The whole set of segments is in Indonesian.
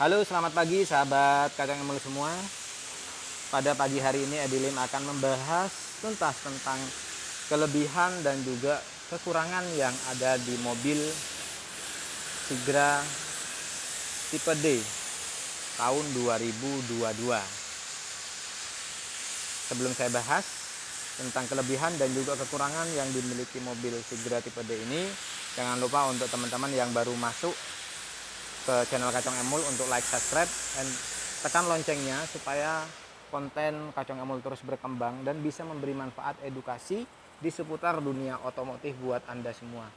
Halo, selamat pagi sahabat Kacang Emul semua. Pada pagi hari ini Edilim akan membahas tuntas tentang kelebihan dan juga kekurangan yang ada di mobil Sigra tipe D tahun 2022. Sebelum saya bahas tentang kelebihan dan juga kekurangan yang dimiliki mobil Sigra tipe D ini, jangan lupa untuk teman-teman yang baru masuk ke channel Kacang Emul untuk like, subscribe, dan tekan loncengnya supaya konten Kacang Emul terus berkembang dan bisa memberi manfaat edukasi di seputar dunia otomotif buat Anda semua.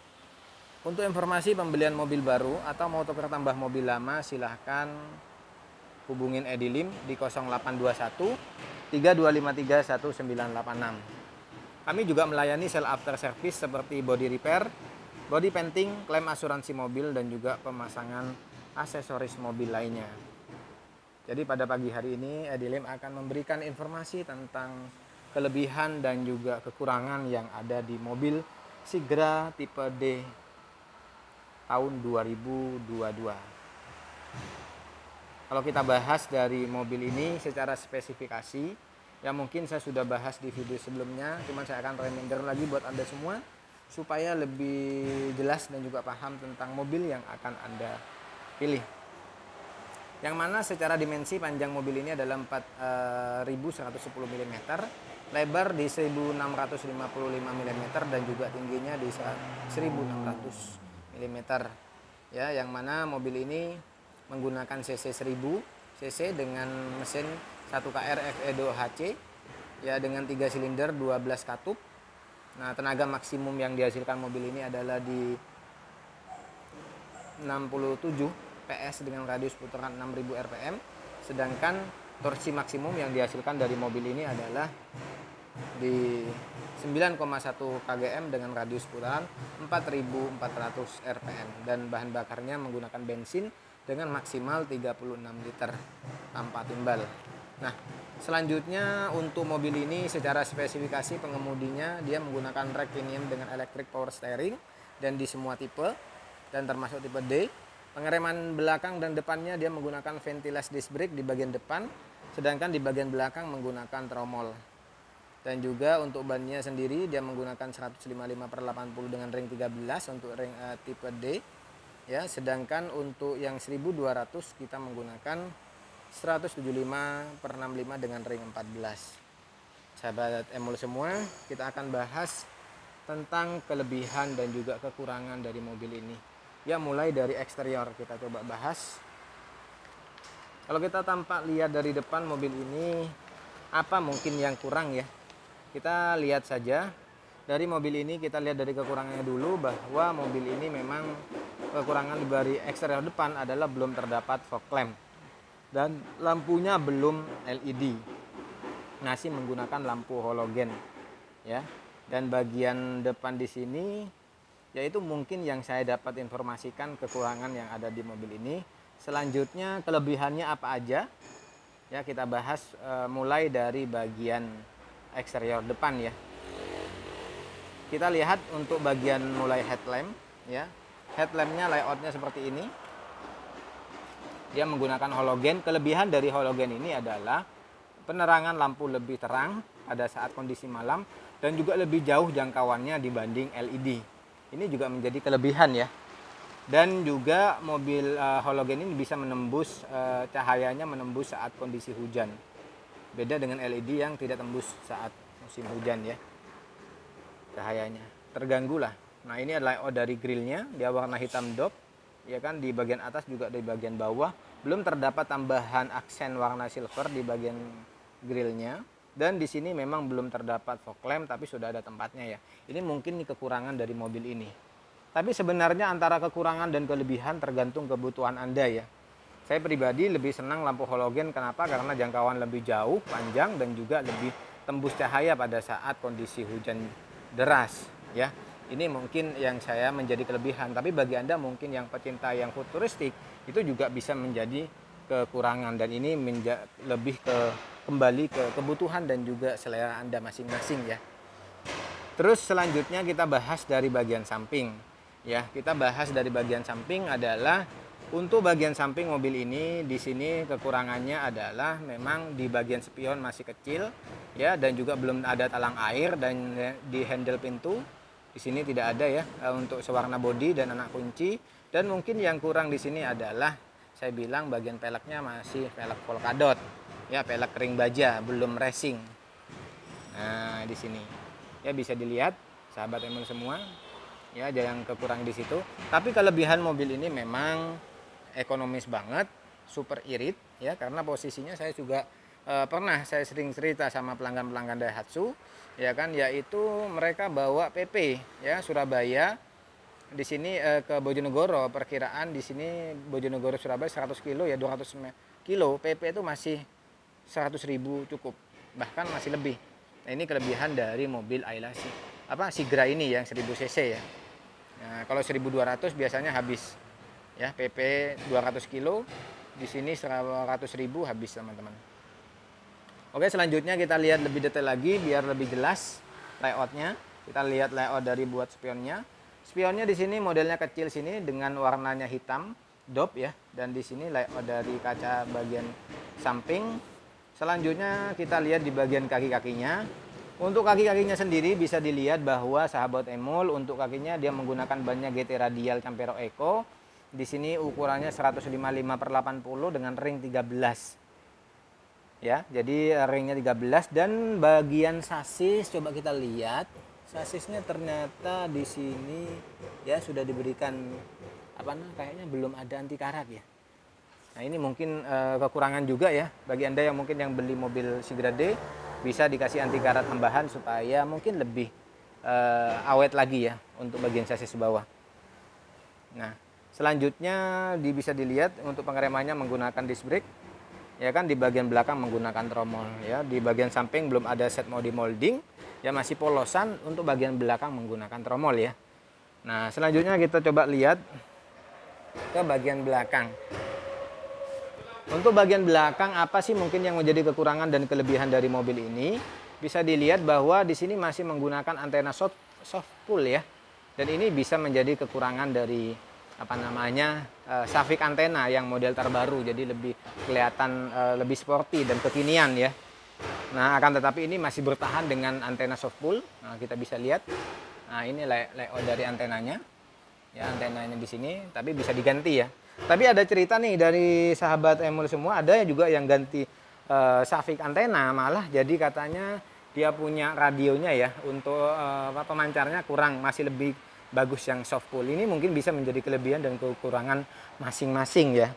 Untuk informasi pembelian mobil baru atau mau tukar tambah mobil lama, silahkan hubungin Edilim di 0821 3253 1986. Kami juga melayani sale after service seperti body repair, body painting, klaim asuransi mobil, dan juga pemasangan aksesoris mobil lainnya. Jadi pada pagi hari ini Edilim akan memberikan informasi tentang kelebihan dan juga kekurangan yang ada di mobil Sigra tipe D tahun 2022. Kalau kita bahas dari mobil ini secara spesifikasi, ya mungkin saya sudah bahas di video sebelumnya, cuman saya akan reminder lagi buat Anda semua supaya lebih jelas dan juga paham tentang mobil yang akan Anda pilih. Yang mana secara dimensi panjang mobil ini adalah 4110 mm, lebar di 1655 mm, dan juga tingginya di 1600 mm. Ya, yang mana mobil ini menggunakan cc 1000 cc dengan mesin 1KR FE2HC ya, dengan 3 silinder 12 katup. Nah, tenaga maksimum yang dihasilkan mobil ini adalah di 67 PS dengan radius putaran 6000 rpm, sedangkan torsi maksimum yang dihasilkan dari mobil ini adalah di 9,1 kgm dengan radius putaran 4400 rpm, dan bahan bakarnya menggunakan bensin dengan maksimal 36 liter tanpa timbal. Nah, selanjutnya untuk mobil ini secara spesifikasi pengemudinya dia menggunakan rack premium dengan electric power steering dan di semua tipe dan termasuk tipe D. Pengereman belakang dan depannya dia menggunakan ventilasi disc brake di bagian depan, sedangkan di bagian belakang menggunakan tromol. Dan juga untuk bannya sendiri dia menggunakan 155/80 dengan ring 13 untuk ring tipe D. Ya, sedangkan untuk yang 1200 kita menggunakan 175/65 dengan ring 14. Sahabat Emul semua, kita akan bahas tentang kelebihan dan juga kekurangan dari mobil ini. Ya, mulai dari eksterior kita coba bahas. Kalau kita tampak lihat dari depan mobil ini, apa mungkin yang kurang ya? Kita lihat saja dari mobil ini, kita lihat dari kekurangannya dulu, bahwa mobil ini memang kekurangan dari eksterior depan adalah belum terdapat fog lamp dan lampunya belum LED, masih menggunakan lampu halogen ya. Dan bagian depan di sini yaitu mungkin yang saya dapat informasikan kekurangan yang ada di mobil ini. Selanjutnya kelebihannya apa aja ya, kita bahas mulai dari bagian eksterior depan ya. Kita lihat untuk bagian mulai headlamp ya. Headlampnya layoutnya seperti ini. Dia menggunakan halogen. Kelebihan dari halogen ini adalah penerangan lampu lebih terang pada saat kondisi malam dan juga lebih jauh jangkauannya dibanding LED. Ini juga menjadi kelebihan ya. Dan juga mobil halogen ini bisa menembus cahayanya menembus saat kondisi hujan. Beda dengan LED yang tidak tembus saat musim hujan ya. Cahayanya terganggu lah. Nah, ini adalah layout dari grillnya, dia warna hitam dop ya kan, di bagian atas juga di bagian bawah belum terdapat tambahan aksen warna silver di bagian grillnya. Dan di sini memang belum terdapat fog lamp, tapi sudah ada tempatnya ya. Ini mungkin kekurangan dari mobil ini. Tapi sebenarnya antara kekurangan dan kelebihan tergantung kebutuhan Anda ya. Saya pribadi lebih senang lampu halogen. Kenapa? Karena jangkauan lebih jauh, panjang, dan juga lebih tembus cahaya pada saat kondisi hujan deras ya. Ini mungkin yang saya menjadi kelebihan. Tapi bagi Anda mungkin yang pecinta yang futuristik itu juga bisa menjadi kekurangan, dan ini lebih kembali ke kebutuhan dan juga selera Anda masing-masing ya. Terus selanjutnya kita bahas dari bagian samping ya. Kita bahas dari bagian samping adalah Untuk bagian samping mobil ini, di sini kekurangannya adalah memang di bagian spion masih kecil ya, dan juga belum ada talang air, dan di handle pintu di sini tidak ada ya untuk sewarna bodi dan anak kunci. Dan mungkin yang kurang di sini adalah saya bilang bagian peleknya masih pelek polkadot ya, pelek ring baja, belum racing. Nah, di sini ya bisa dilihat sahabat Emul semua ya, ada yang kekurang di situ. Tapi kelebihan mobil ini memang ekonomis banget, super irit ya, karena posisinya saya juga pernah saya sering cerita sama pelanggan-pelanggan Daihatsu ya kan, yaitu mereka bawa PP ya Surabaya di sini ke Bojonegoro. Perkiraan di sini Bojonegoro Surabaya 100 kilo ya, 200 kilo PP itu masih 100.000 cukup, bahkan masih lebih. Nah, ini kelebihan dari mobil Ayla Sigra ini yang 1000 cc ya. Nah, kalau 1200 biasanya habis ya, PP 200 kilo, di sini 100.000 habis teman-teman. Oke, selanjutnya kita lihat lebih detail lagi biar lebih jelas layoutnya. Kita lihat layout dari buat spionnya. Spionnya di sini modelnya kecil sini dengan warnanya hitam dop ya, dan di sini layout dari kaca bagian samping. Selanjutnya kita lihat di bagian kaki-kakinya. Untuk kaki-kakinya sendiri bisa dilihat bahwa sahabat Emul untuk kakinya dia menggunakan bannya GT Radial Campero Eco. Di sini ukurannya 155/80 dengan ring 13. Ya, jadi ringnya 13, dan bagian sasis coba kita lihat. Sasisnya ternyata di sini ya sudah diberikan kayaknya belum ada anti karat ya. Nah, ini mungkin kekurangan juga ya bagi Anda yang mungkin yang beli mobil Sigra D, bisa dikasih anti karat tambahan supaya mungkin lebih awet lagi ya untuk bagian sasis bawah. Nah, selanjutnya bisa dilihat untuk pengeremannya menggunakan disc brake ya kan, di bagian belakang menggunakan tromol ya, di bagian samping belum ada set mode molding ya, masih polosan. Untuk bagian belakang menggunakan tromol ya. Nah, selanjutnya kita coba lihat ke bagian belakang. Untuk bagian belakang apa sih mungkin yang menjadi kekurangan dan kelebihan dari mobil ini? Bisa dilihat bahwa di sini masih menggunakan antena soft pull ya. Dan ini bisa menjadi kekurangan dari Safik antena yang model terbaru, jadi lebih kelihatan lebih sporty dan kekinian ya. Nah, akan tetapi ini masih bertahan dengan antena soft pull. Nah, kita bisa lihat. Nah, ini layout dari antenanya. Ya, antenanya di sini, tapi bisa diganti ya. Tapi ada cerita nih dari sahabat Emul semua, ada juga yang ganti Safik antena, malah jadi katanya dia punya radionya ya untuk pemancarnya kurang, masih lebih bagus yang soft pull. Ini mungkin bisa menjadi kelebihan dan kekurangan masing-masing ya.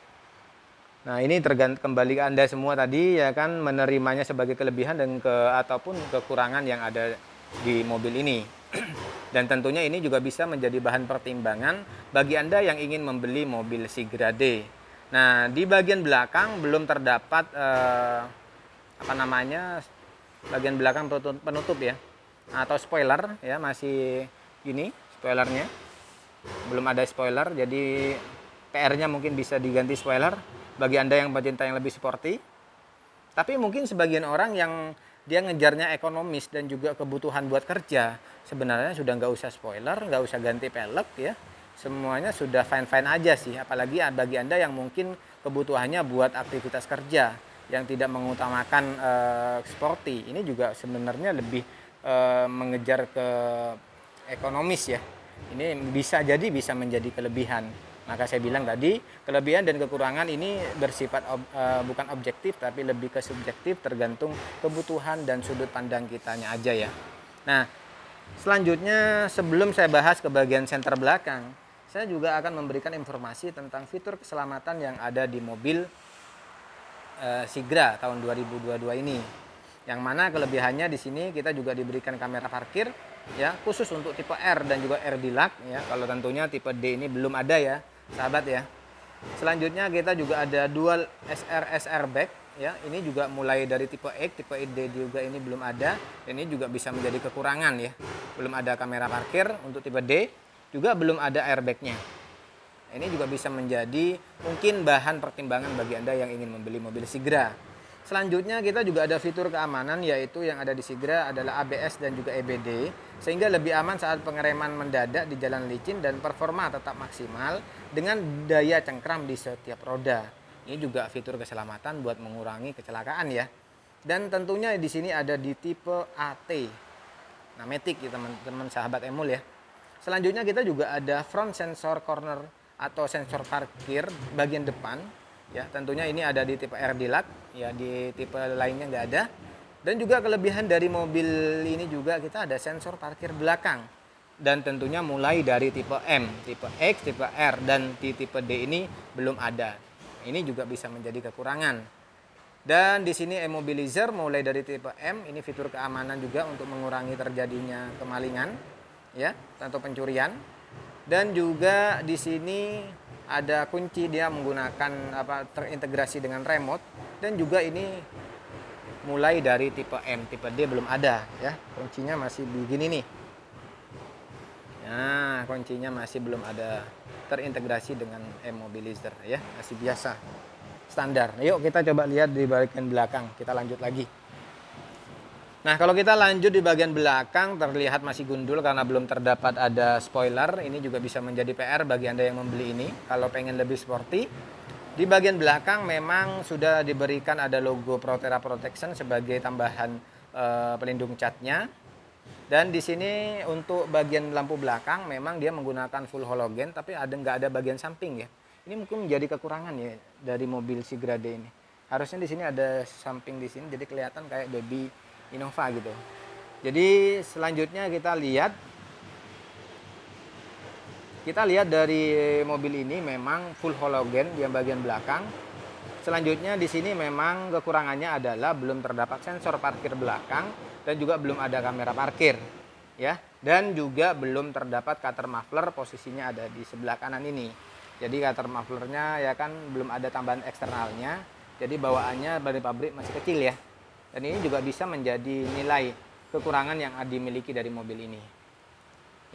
Nah, ini tergantung kembali ke Anda semua tadi ya kan, menerimanya sebagai kelebihan dan ataupun kekurangan yang ada di mobil ini. Dan tentunya ini juga bisa menjadi bahan pertimbangan bagi Anda yang ingin membeli mobil Sigra D. Nah, di bagian belakang belum terdapat bagian belakang penutup ya, atau spoiler ya, masih gini spoilernya. Belum ada spoiler, jadi PR-nya mungkin bisa diganti spoiler bagi Anda yang pecinta yang lebih sporty. Tapi mungkin sebagian orang yang dia ngejarnya ekonomis dan juga kebutuhan buat kerja, sebenarnya sudah nggak usah spoiler, nggak usah ganti pelek ya, semuanya sudah fine-fine aja sih. Apalagi bagi Anda yang mungkin kebutuhannya buat aktivitas kerja yang tidak mengutamakan sporty, ini juga sebenarnya lebih mengejar ke ekonomis ya. Ini bisa menjadi kelebihan. Maka saya bilang tadi, kelebihan dan kekurangan ini bersifat bukan objektif, tapi lebih ke subjektif, tergantung kebutuhan dan sudut pandang kitanya aja ya. Nah, selanjutnya sebelum saya bahas ke bagian senter belakang, saya juga akan memberikan informasi tentang fitur keselamatan yang ada di mobil Sigra tahun 2022 ini. Yang mana kelebihannya di sini kita juga diberikan kamera parkir ya, khusus untuk tipe R dan juga R Deluxe ya. Kalau tentunya tipe D ini belum ada ya, sahabat ya. Selanjutnya kita juga ada dual SRS airbag ya. Ini juga mulai dari tipe X, tipe D juga ini belum ada. Dan ini juga bisa menjadi kekurangan ya. Belum ada kamera parkir untuk tipe D, juga belum ada airbagnya. Ini juga bisa menjadi mungkin bahan pertimbangan bagi Anda yang ingin membeli mobil Sigra. Selanjutnya kita juga ada fitur keamanan, yaitu yang ada di Sigra adalah ABS dan juga EBD, sehingga lebih aman saat pengereman mendadak di jalan licin dan performa tetap maksimal dengan daya cengkram di setiap roda. Ini juga fitur keselamatan buat mengurangi kecelakaan ya. Dan tentunya di sini ada di tipe AT. Nah, Matic ya teman-teman sahabat Emul ya. Selanjutnya kita juga ada front sensor corner atau sensor parkir bagian depan. Ya, tentunya ini ada di tipe R Deluxe, ya di tipe lainnya nggak ada. Dan juga kelebihan dari mobil ini juga kita ada sensor parkir belakang. Dan tentunya mulai dari tipe M, tipe X, tipe R, dan di tipe D ini belum ada. Ini juga bisa menjadi kekurangan. Dan di sini immobilizer mulai dari tipe M, ini fitur keamanan juga untuk mengurangi terjadinya kemalingan, ya, atau pencurian. Dan juga di sini ada kunci, dia menggunakan terintegrasi dengan remote, dan juga ini mulai dari tipe M, tipe D belum ada ya. Kuncinya masih begini nih. Nah, kuncinya masih belum ada terintegrasi dengan immobilizer ya, masih biasa standar. Yuk kita coba lihat di bagian belakang, kita lanjut lagi. Nah, kalau kita lanjut di bagian belakang terlihat masih gundul karena belum terdapat ada spoiler. Ini juga bisa menjadi PR bagi Anda yang membeli ini kalau pengen lebih sporty. Di bagian belakang memang sudah diberikan ada logo Proterra Protection sebagai tambahan pelindung catnya. Dan di sini untuk bagian lampu belakang memang dia menggunakan full halogen, tapi nggak ada bagian samping ya. Ini mungkin menjadi kekurangan ya dari mobil Sigrade ini. Harusnya di sini ada samping di sini, jadi kelihatan kayak baby Innova gitu. Jadi selanjutnya kita lihat dari mobil ini memang full halogen di bagian belakang. Selanjutnya di sini memang kekurangannya adalah belum terdapat sensor parkir belakang dan juga belum ada kamera parkir ya. Dan juga belum terdapat cutter muffler, posisinya ada di sebelah kanan ini. Jadi cutter mufflernya ya kan belum ada tambahan eksternalnya. Jadi bawaannya dari pabrik masih kecil ya. Dan ini juga bisa menjadi nilai kekurangan yang dimiliki dari mobil ini.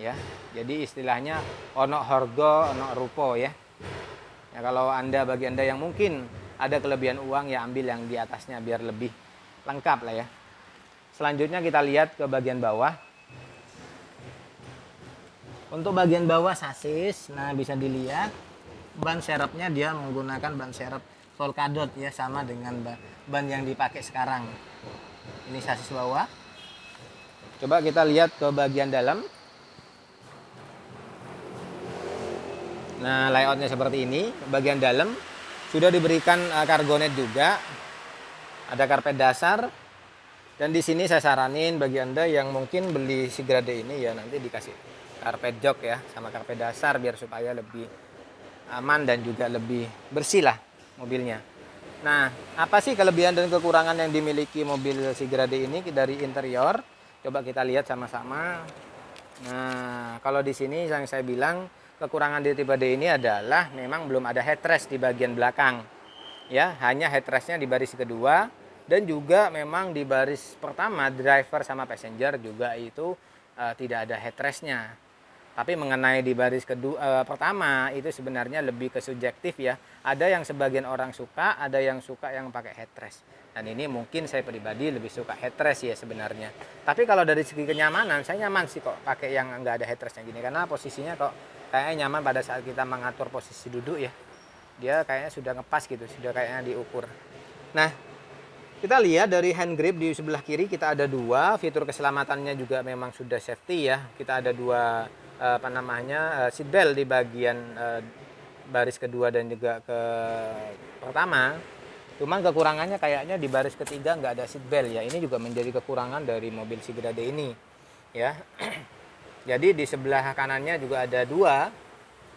Ya. Jadi istilahnya ono harga, ono rupo ya. Ya kalau bagi Anda yang mungkin ada kelebihan uang ya ambil yang di atasnya biar lebih lengkap lah ya. Selanjutnya kita lihat ke bagian bawah. Untuk bagian bawah sasis, nah bisa dilihat ban serepnya dia menggunakan ban serep Volcadot ya, sama dengan ban yang dipakai sekarang. Ini sasis bawah. Coba kita lihat ke bagian dalam. Nah, layoutnya seperti ini. Bagian dalam sudah diberikan cargonet juga. Ada karpet dasar. Dan di sini saya saranin bagi Anda yang mungkin beli Sigrade ini ya nanti dikasih karpet jok ya sama karpet dasar biar supaya lebih aman dan juga lebih bersih lah mobilnya. Nah, apa sih kelebihan dan kekurangan yang dimiliki mobil Sigrade ini dari interior? Coba kita lihat sama-sama. Nah, kalau di sini yang saya bilang kekurangan di tipe D ini adalah memang belum ada headrest di bagian belakang. Ya, hanya headrestnya di baris kedua. Dan juga memang di baris pertama driver sama passenger juga itu tidak ada headrestnya. Tapi mengenai di baris pertama itu sebenarnya lebih ke subjektif ya. Ada yang sebagian orang suka, ada yang suka yang pakai headrest. Dan ini mungkin saya pribadi lebih suka headrest ya sebenarnya. Tapi kalau dari segi kenyamanan saya nyaman sih kok pakai yang nggak ada headrestnya gini karena posisinya kok kayaknya nyaman pada saat kita mengatur posisi duduk ya. Dia kayaknya sudah ngepas gitu, sudah kayaknya diukur. Nah, kita lihat dari hand grip di sebelah kiri kita ada dua, fitur keselamatannya juga memang sudah safety ya. Kita ada dua seat belt di bagian baris kedua dan juga ke pertama. Cuman kekurangannya kayaknya di baris ketiga nggak ada seat belt ya. Ini juga menjadi kekurangan dari mobil Sigrade ini ya. Jadi di sebelah kanannya juga ada dua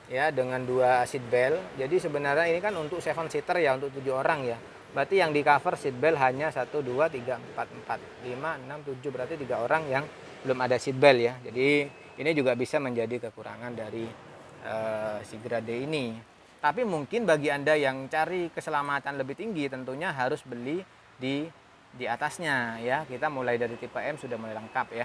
ya dengan dua seat belt. Jadi sebenarnya ini kan untuk 7 seater ya, untuk 7 orang ya. Berarti yang di cover seat belt hanya 1, 2, 3, 4, 5, 6, 7. Berarti 3 orang yang belum ada seat belt ya. Jadi ini juga bisa menjadi kekurangan dari Sigrade ini. Tapi mungkin bagi Anda yang cari keselamatan lebih tinggi tentunya harus beli di atasnya ya. Kita mulai dari tipe M sudah mulai lengkap ya.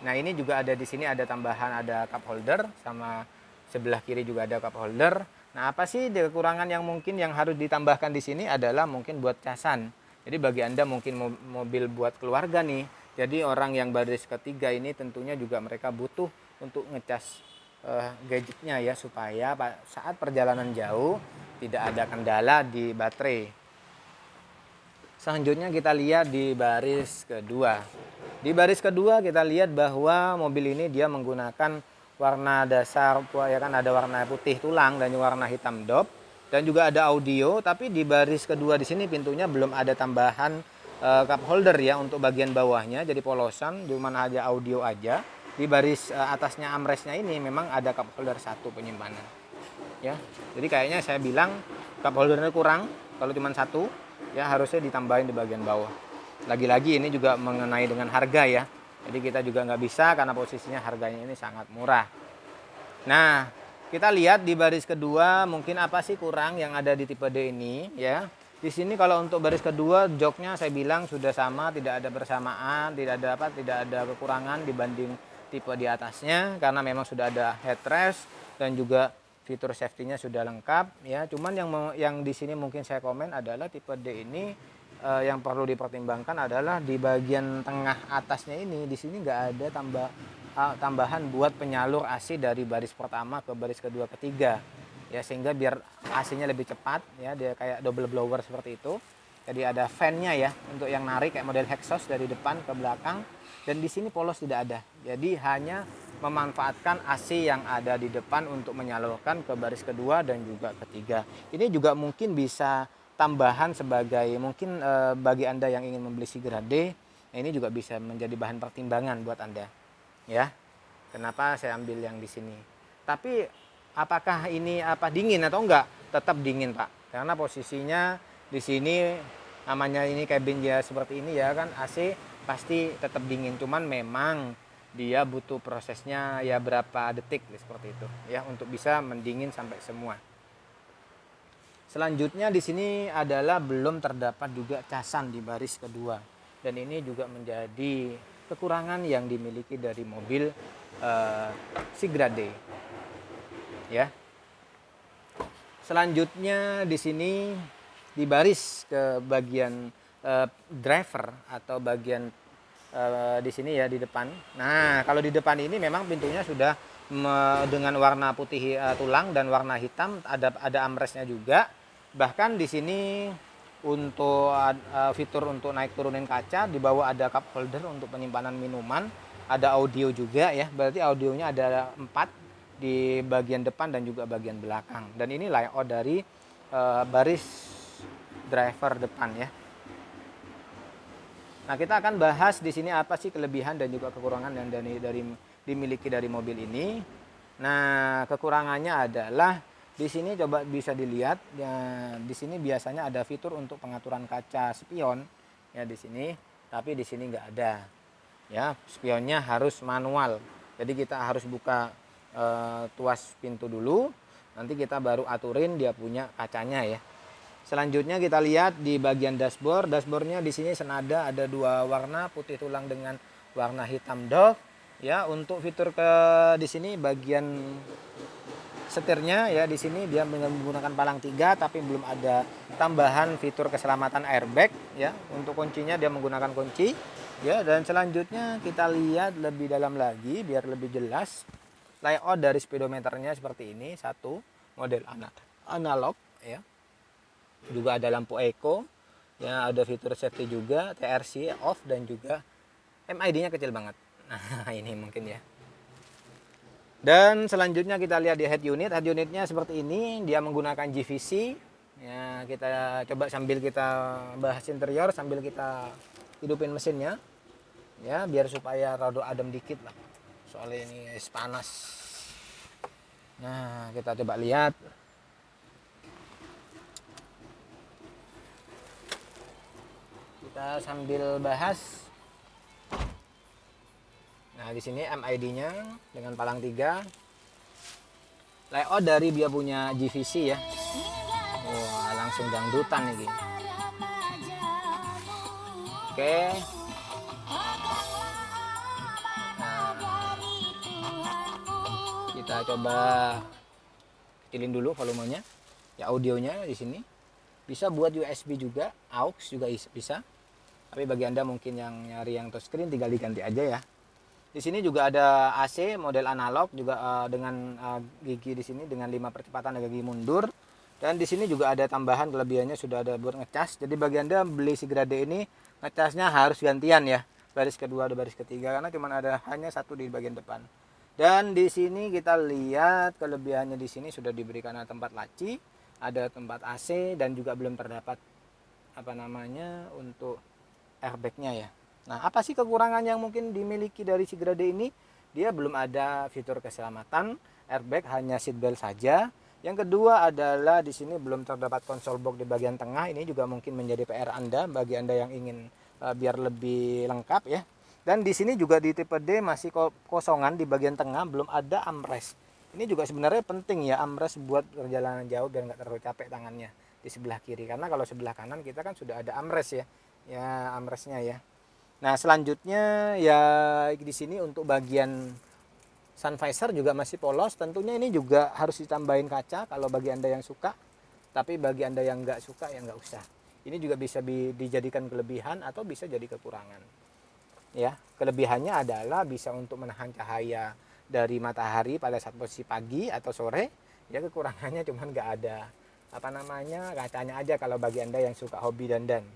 Nah, ini juga ada di sini ada tambahan ada cup holder sama sebelah kiri juga ada cup holder. Nah, apa sih kekurangan yang mungkin yang harus ditambahkan di sini adalah mungkin buat casan. Jadi bagi Anda mungkin mobil buat keluarga nih, jadi orang yang baris ketiga ini tentunya juga mereka butuh untuk ngecas gadgetnya ya, supaya saat perjalanan jauh tidak ada kendala di baterai. Selanjutnya kita lihat di baris kedua. Di baris kedua kita lihat bahwa mobil ini dia menggunakan warna dasar, ya kan, ada warna putih tulang dan warna hitam dop, dan juga ada audio. Tapi di baris kedua di sini pintunya belum ada tambahan cup holder ya untuk bagian bawahnya, jadi polosan, cuma ada audio aja. Di baris atasnya armrestnya ini memang ada cup holder satu penyimpanan ya. Jadi kayaknya saya bilang cup holdernya kurang, kalau cuma satu ya harusnya ditambahin di bagian bawah. Lagi-lagi ini juga mengenai dengan harga ya, jadi kita juga nggak bisa karena posisinya harganya ini sangat murah. Nah, kita lihat di baris kedua mungkin apa sih kurang yang ada di tipe D ini ya. Di sini kalau untuk baris kedua joknya saya bilang sudah sama, tidak ada bersamaan, tidak ada kekurangan dibanding tipe di atasnya, karena memang sudah ada headrest dan juga fitur safety-nya sudah lengkap ya. Cuman yang di sini mungkin saya komen adalah tipe D ini yang perlu dipertimbangkan adalah di bagian tengah atasnya ini, di sini nggak ada tambahan buat penyalur AC dari baris pertama ke baris kedua ketiga ya, sehingga biar AC-nya lebih cepat ya, dia kayak double blower seperti itu. Jadi ada fan-nya ya untuk yang narik kayak model exhaust dari depan ke belakang, dan di sini polos tidak ada. Jadi hanya memanfaatkan AC yang ada di depan untuk menyalurkan ke baris kedua dan juga ketiga. Ini juga mungkin bisa tambahan sebagai mungkin bagi Anda yang ingin membeli Sigrade, ini juga bisa menjadi bahan pertimbangan buat Anda. Ya. Kenapa saya ambil yang di sini? Tapi apakah ini dingin atau enggak? Tetap dingin, Pak. Karena posisinya di sini namanya ini cabin ya seperti ini ya kan, AC pasti tetap dingin, cuman memang dia butuh prosesnya ya berapa detik seperti itu ya untuk bisa mendingin sampai semua. Selanjutnya di sini adalah belum terdapat juga casan di baris kedua, dan ini juga menjadi kekurangan yang dimiliki dari mobil Sigrade ya. Selanjutnya di sini di baris ke bagian driver atau bagian di sini ya di depan. Nah, kalau di depan ini memang pintunya sudah dengan warna putih tulang dan warna hitam, ada armrestnya juga. Bahkan di sini untuk fitur untuk naik turunin kaca, di bawah ada cup holder untuk penyimpanan minuman, ada audio juga ya. Berarti audionya ada 4 di bagian depan dan juga bagian belakang. Dan ini layout dari baris driver depan ya. Nah, kita akan bahas di sini apa sih kelebihan dan juga kekurangan yang dimiliki dari mobil ini. Nah, kekurangannya adalah di sini coba bisa dilihat ya, di sini biasanya ada fitur untuk pengaturan kaca spion ya di sini, tapi di sini nggak ada. Ya, spionnya harus manual. Jadi kita harus buka tuas pintu dulu, nanti kita baru aturin dia punya kacanya ya. Selanjutnya kita lihat di bagian dashboard. Dashboardnya di sini senada ada 2 warna, putih tulang dengan warna hitam doff. Ya, untuk fitur di sini bagian setirnya ya, di sini dia menggunakan palang 3 tapi belum ada tambahan fitur keselamatan airbag ya. Untuk kuncinya dia menggunakan kunci ya. Dan selanjutnya kita lihat lebih dalam lagi biar lebih jelas. Layout dari speedometernya seperti ini, satu model analog ya. Juga ada lampu eco ya, ada fitur safety juga, TRC off, dan juga MID-nya kecil banget. Nah, ini mungkin ya. Dan selanjutnya kita lihat di head unit. Head unitnya seperti ini, dia menggunakan GVC ya. Kita coba sambil kita bahas interior sambil kita hidupin mesinnya ya, biar supaya rada adem dikit lah, soalnya ini panas. Nah, kita coba lihat. Kita sambil bahas. Nah, di sini MID-nya dengan palang 3. Layout dari dia punya GVC ya. Wah, langsung dangdutan nih. Oke. Nah, kita coba kecilin dulu volumenya. Ya, audionya di sini. Bisa buat USB juga, aux juga bisa. Tapi bagi Anda mungkin yang nyari yang touchscreen tinggal diganti aja ya. Di sini juga ada AC model analog juga dengan gigi di sini dengan 5 percepatan dan gigi mundur. Dan di sini juga ada tambahan kelebihannya sudah ada buat ngecas. Jadi bagi Anda beli Sigra D ini ngecasnya harus gantian ya. Baris kedua atau baris ketiga karena cuma ada hanya satu di bagian depan. Dan di sini kita lihat kelebihannya di sini sudah diberikan tempat laci, ada tempat AC dan juga belum terdapat apa namanya untuk airbagnya ya. Nah, apa sih kekurangan yang mungkin dimiliki dari Sigra D ini? Dia belum ada fitur keselamatan, airbag hanya seatbelt saja. Yang kedua adalah di sini belum terdapat konsol box di bagian tengah. Ini juga mungkin menjadi PR Anda bagi Anda yang ingin biar lebih lengkap ya. Dan di sini juga di tipe D masih kosongan di bagian tengah, belum ada armrest. Ini juga sebenarnya penting ya armrest buat perjalanan jauh biar nggak terlalu capek tangannya di sebelah kiri. Karena kalau sebelah kanan kita kan sudah ada armrest ya armrestnya ya. Nah selanjutnya ya di sini untuk bagian sun visor juga masih polos. Tentunya ini juga harus ditambahin kaca kalau bagi Anda yang suka. Tapi bagi Anda yang nggak suka ya nggak usah. Ini juga bisa dijadikan kelebihan atau bisa jadi kekurangan. Ya, kelebihannya adalah bisa untuk menahan cahaya dari matahari pada saat posisi pagi atau sore. Ya kekurangannya cuman nggak ada apa namanya kacanya aja kalau bagi Anda yang suka hobi dandan.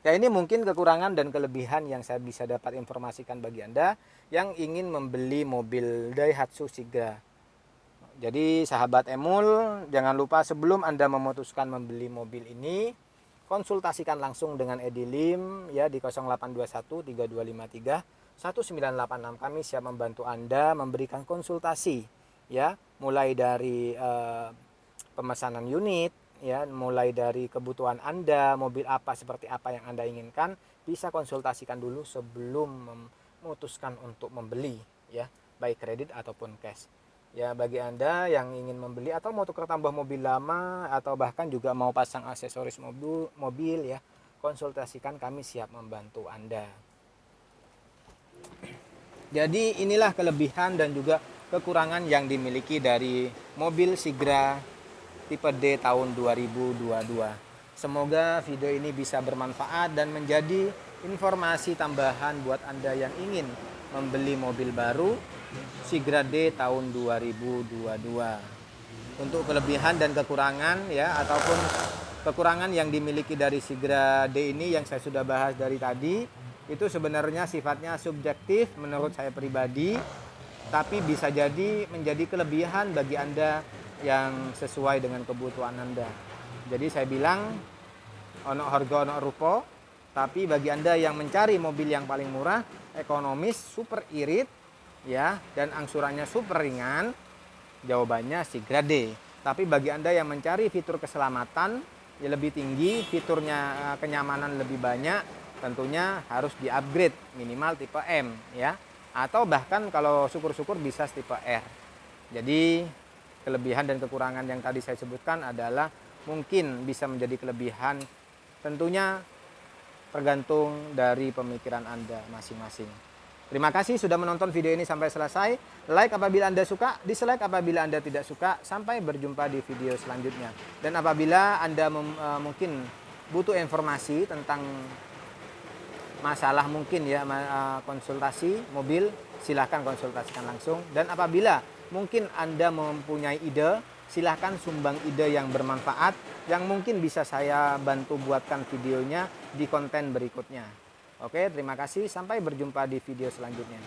Ya ini mungkin kekurangan dan kelebihan yang saya bisa dapat informasikan bagi Anda yang ingin membeli mobil Daihatsu Sigra. Jadi sahabat Emul, jangan lupa sebelum Anda memutuskan membeli mobil ini, konsultasikan langsung dengan Edi Lim ya di 0821 3253 1986. Kami siap membantu Anda memberikan konsultasi ya, mulai dari pemesanan unit ya, mulai dari kebutuhan Anda, mobil apa seperti apa yang Anda inginkan, bisa konsultasikan dulu sebelum memutuskan untuk membeli ya, baik kredit ataupun cash. Ya bagi Anda yang ingin membeli atau mau tukar tambah mobil lama atau bahkan juga mau pasang aksesoris mobil ya, konsultasikan, kami siap membantu Anda. Jadi inilah kelebihan dan juga kekurangan yang dimiliki dari mobil Sigra tipe D tahun 2022. Semoga video ini bisa bermanfaat dan menjadi informasi tambahan buat Anda yang ingin membeli mobil baru Sigra D tahun 2022. Untuk kelebihan dan kekurangan ya ataupun kekurangan yang dimiliki dari Sigra D ini yang saya sudah bahas dari tadi, itu sebenarnya sifatnya subjektif menurut saya pribadi, tapi bisa jadi menjadi kelebihan bagi Anda yang sesuai dengan kebutuhan Anda. Jadi saya bilang ono harga ono rupo, tapi bagi Anda yang mencari mobil yang paling murah, ekonomis, super irit ya, dan angsurannya super ringan, jawabannya Sigra D. Tapi bagi Anda yang mencari fitur keselamatan ya lebih tinggi, fiturnya kenyamanan lebih banyak, tentunya harus di-upgrade minimal tipe M ya. Atau bahkan kalau syukur-syukur bisa tipe R. Jadi kelebihan dan kekurangan yang tadi saya sebutkan adalah mungkin bisa menjadi kelebihan, tentunya tergantung dari pemikiran Anda masing-masing. Terima kasih sudah menonton video ini sampai selesai. Like apabila Anda suka, dislike apabila Anda tidak suka. Sampai berjumpa di video selanjutnya. Dan apabila Anda mungkin butuh informasi tentang masalah mungkin ya konsultasi mobil, silahkan konsultasikan langsung. Dan apabila mungkin Anda mempunyai ide, silahkan sumbang ide yang bermanfaat yang mungkin bisa saya bantu buatkan videonya di konten berikutnya. Oke, terima kasih. Sampai berjumpa di video selanjutnya.